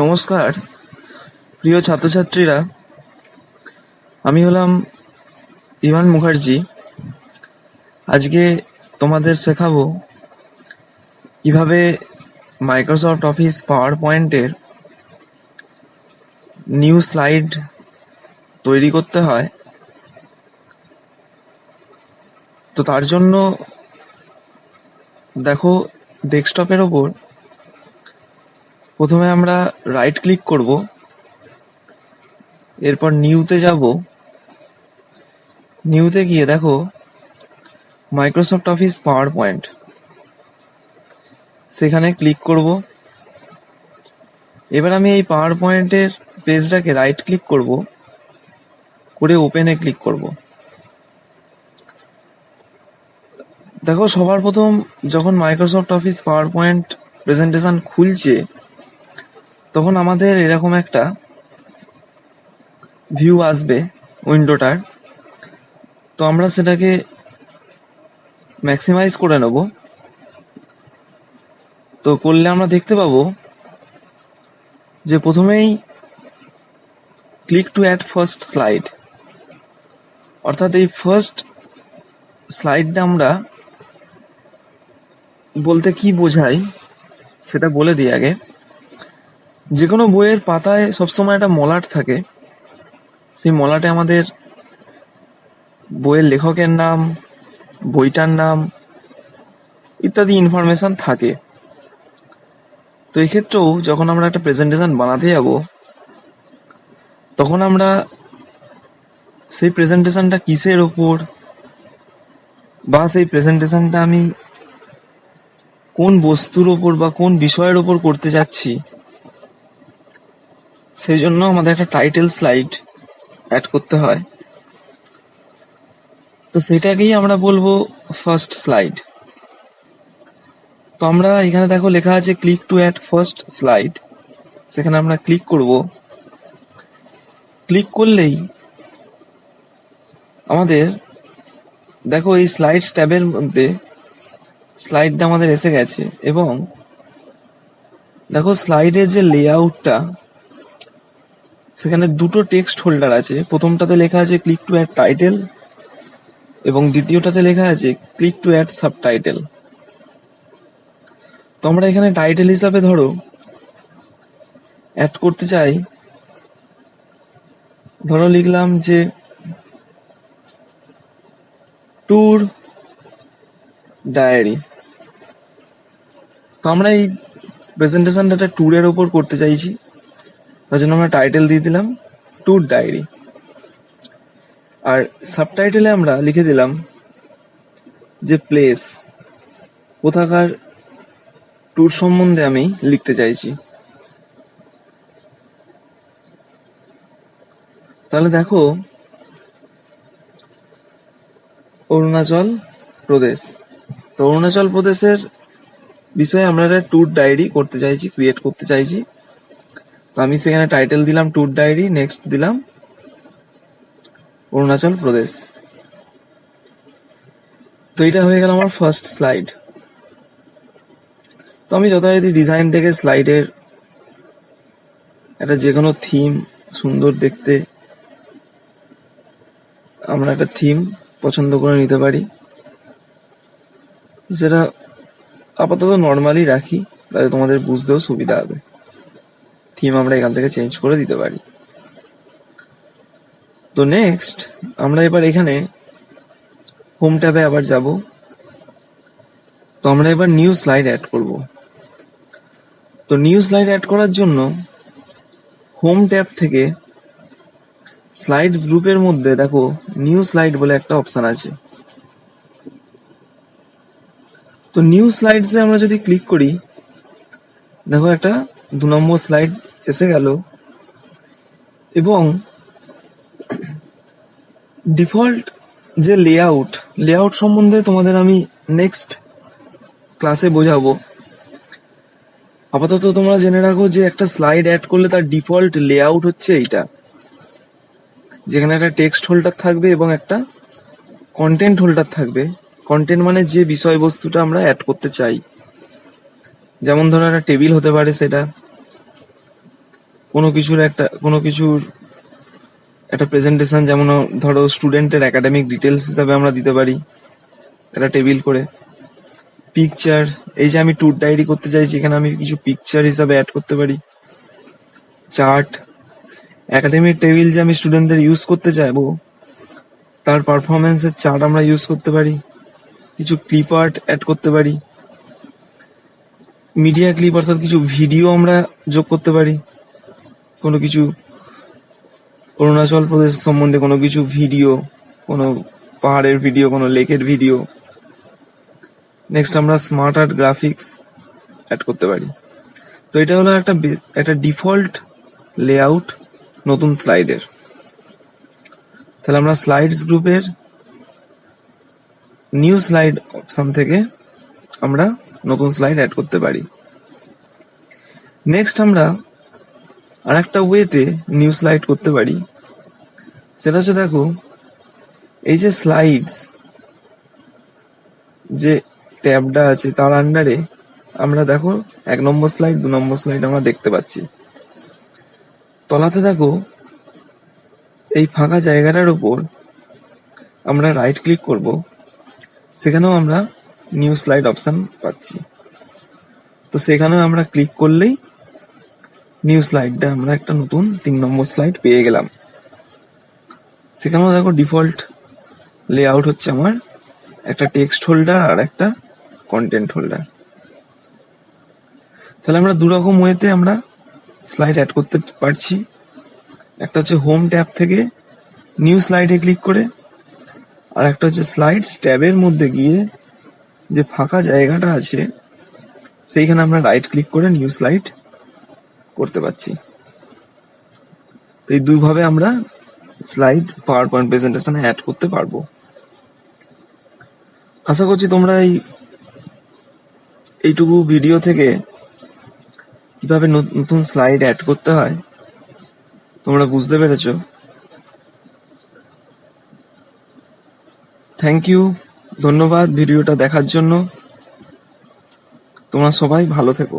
নমস্কার প্রিয় ছাত্রছাত্রীরা, আমি হলাম ইভান মুখার্জি। আজকে তোমাদের শেখাবো কিভাবে মাইক্রোসফট অফিস পাওয়ার পয়েন্টের নিউ স্লাইড তৈরি করতে হয়। তো তার জন্য দেখো, ডেস্কটপের ওপর প্রথমে আমরা রাইট ক্লিক করব, এরপর নিউতে যাব। নিউতে গিয়ে দেখো মাইক্রোসফট অফিস পাওয়ার পয়েন্ট, সেখানে ক্লিক করব। এবার আমি এই পাওয়ার পয়েন্টের পেজটাকে রাইট ক্লিক করব করে ওপেনে ক্লিক করব। দেখো, সবার প্রথম যখন Microsoft office power point presentation খুলছে, তখন আমাদের এরকম একটা ভিউ আসবে উইন্ডোটার। তো আমরা সেটাকে ম্যাক্সিমাইজ করে নেব। তো করলে আমরা দেখতে পাবো যে প্রথমেই click to add first slide, অর্থাৎ এই ফার্স্ট স্লাইডটা আমরা বলতে কি বোঝাই সেটা বলে দিই আগে। যে কোনো বইয়ের পাতায় সবসময় একটা মলাট থাকে। সেই মলাটে আমাদের বইয়ের লেখকের নাম, বইটার নাম ইত্যাদি ইনফরমেশন থাকে। তো এক্ষেত্রেও যখন আমরা একটা প্রেজেন্টেশন বানাতে যাব, তখন আমরা সেই প্রেজেন্টেশনটা কিসের ওপর বা সেই প্রেজেন্টেশনটা আমি কোন বস্তুর ওপর বা কোন বিষয়ের ওপর করতে যাচ্ছি, সেই জন্য আমাদের একটা টাইটেল স্লাইড অ্যাড করতে হয়। তো সেটাকেই আমরা বলবো ফার্স্ট স্লাইড। তো আমরা এখানে দেখো লেখা আছে click to add first slide, সেখানে আমরা ক্লিক করব। ক্লিক করলেই আমাদের দেখো এই স্লাইডস ট্যাবের মধ্যে স্লাইডটা আমাদের এসে গেছে, এবং দেখো স্লাইডের যে লেআউটটা, সেখানে দুটো টেক্সট হোল্ডার আছে। প্রথমটাতে লেখা আছে ক্লিক টু অ্যাড টাইটেল, এবং দ্বিতীয়টাতে লেখা আছে ক্লিক টু অ্যাড সাবটাইটেল। তো আমরা এখানে টাইটেল হিসাবে ধরো অ্যাড করতে চাই, ধরো লিখলাম যে ট্যুর ডায়েরি। তো আমরা এই প্রেজেন্টেশনটা একটা ট্যুরের ওপর করতে চাইছি, তার জন্য আমরা টাইটেল দিয়ে দিলাম ট্যুর ডায়েরি। আর সাবটাইটেলে আমরা লিখে দিলাম যে প্লেস, কোথাকার ট্যুর সম্বন্ধে আমি লিখতে চাইছি। তাহলে দেখো, অরুণাচল প্রদেশ। তো অরুণাচল প্রদেশের বিষয়ে আমরা একটা ট্যুর ডায়েরি করতে চাইছি, ক্রিয়েট করতে চাইছি। তো আমি সেখানে টাইটেল দিলাম ট্যুর ডায়েরি, নেক্সট দিলাম অরুণাচল প্রদেশ। তো এটা হয়ে গেল আমার ফার্স্ট স্লাইড। তো আমি যথারীতি ডিজাইন থেকে স্লাইডের একটা যে কোনো থিম, সুন্দর দেখতে আমরা একটা থিম পছন্দ করে নিতে পারি। সেটা আপাতত নর্মালি রাখি, তাহলে তোমাদের বুঝতেও সুবিধা হবে। থিম আমরা এখান থেকে চেঞ্জ করে দিতে পারি। তো নেক্সট আমরা এবার এখানে হোম ট্যাবে আবার যাব। তো আমরা এবার নিউ স্লাইড অ্যাড করব। তো নিউ স্লাইড অ্যাড করার জন্য হোম ট্যাব থেকে স্লাইডস গ্রুপের মধ্যে দেখো নিউ স্লাইড বলে একটা অপশন আছে। তো নিউ স্লাইডসে আমরা যদি ক্লিক করি, দেখো একটা 2 নম্বর স্লাইড এসে গেল, এবং ডিফল্ট যে লেআউট সম্বন্ধে তোমাদের আমি নেক্সট ক্লাসে বোঝাবো। আপাতত তোমরা জেনে রাখো যে একটা স্লাইড অ্যাড করলে তার ডিফল্ট লেআউট হচ্ছে এইটা, যেখানে একটা টেক্সট হোল্ডার থাকবে এবং একটা কন্টেন্ট হোল্ডার থাকবে। কন্টেন্ট মানে যে বিষয়বস্তুটা আমরা অ্যাড করতে চাই, যেমন ধরো একটা টেবিল হতে পারে সেটা, কোনো কিছুর একটা প্রেজেন্টেশন, যেমন ধরো স্টুডেন্টের একাডেমিক ডিটেলস হিসাবে আমরা দিতে পারি একটা টেবিল করে। পিকচার, এই যে আমি ট্যুর ডায়েরি করতে চাইছি, এখানে আমি কিছু পিকচার হিসাবে অ্যাড করতে পারি। চার্ট, একাডেমিক টেবিল যে আমি স্টুডেন্টদের ইউজ করতে চাইবো তার পারফরমেন্সের চার্ট আমরা ইউজ করতে পারি। কিছু ক্লিপ আর্ট অ্যাড করতে পারি। মিডিয়া ক্লিপ অর্থাৎ কিছু ভিডিও আমরা যোগ করতে পারি। কোনো কিছু অরুণাচল প্রদেশ সম্বন্ধে কোনো কিছু ভিডিও, কোনো পাহাড়ের ভিডিও, কোনো লেকের ভিডিও। নেক্সট আমরা স্মার্ট আর্ট গ্রাফিক্স অ্যাড করতে পারি। তো এটা হলো একটা ডিফল্ট লেআউট নতুন স্লাইডের। তাহলে আমরা স্লাইডস গ্রুপের নিউ স্লাইড অপশন থেকে আমরা নতুন স্লাইড অ্যাড করতে পারি। নেক্সট আমরা আর একটা ওয়েতে নিউ স্লাইড করতে পারি, সেটা হচ্ছে দেখো এই যে স্লাইডস যে ট্যাবটা আছে তার আন্ডারে আমরা দেখো 1 নম্বর স্লাইড, 2 নম্বর স্লাইড আমরা দেখতে পাচ্ছি। তলাতে দেখো এই ফাঁকা জায়গাটার উপর আমরা রাইট ক্লিক করব, সেখানেও আমরা নিউ স্লাইড অপশন পাচ্ছি। তো সেখানেও আমরা ক্লিক করলেই নিউ স্লাইডটা আমরা একটা নতুন 3 নম্বর স্লাইড পেয়ে গেলাম। সেখানেও দেখো ডিফল্ট লেআউট হচ্ছে আমার একটা টেক্সট হোল্ডার আর একটা কন্টেন্ট হোল্ডার। তাহলে আমরা দুরকম ওয়েতে আমরা স্লাইড অ্যাড করতে পারছি। একটা হচ্ছে হোম ট্যাব থেকে নিউ স্লাইডে ক্লিক করে, আর একটা হচ্ছে স্লাইডস ট্যাবের মধ্যে গিয়ে যে ফাঁকা জায়গাটা আছে সেইখানে আমরা রাইট ক্লিক করে নিউ স্লাইড করতে পারছি। তো এই দুইভাবে আমরা স্লাইড পাওয়ার পয়েন্ট প্রেজেন্টেশনে অ্যাড করতে পারবো। আশা করছি তোমরা এইটুকু ভিডিও থেকে কিভাবে নতুন স্লাইড অ্যাড করতে হয় তোমরা বুঝতে পেরেছো। থ্যাংক ইউ, ধন্যবাদ ভিডিওটা দেখার জন্য। তোমরা সবাই ভালো থেকো।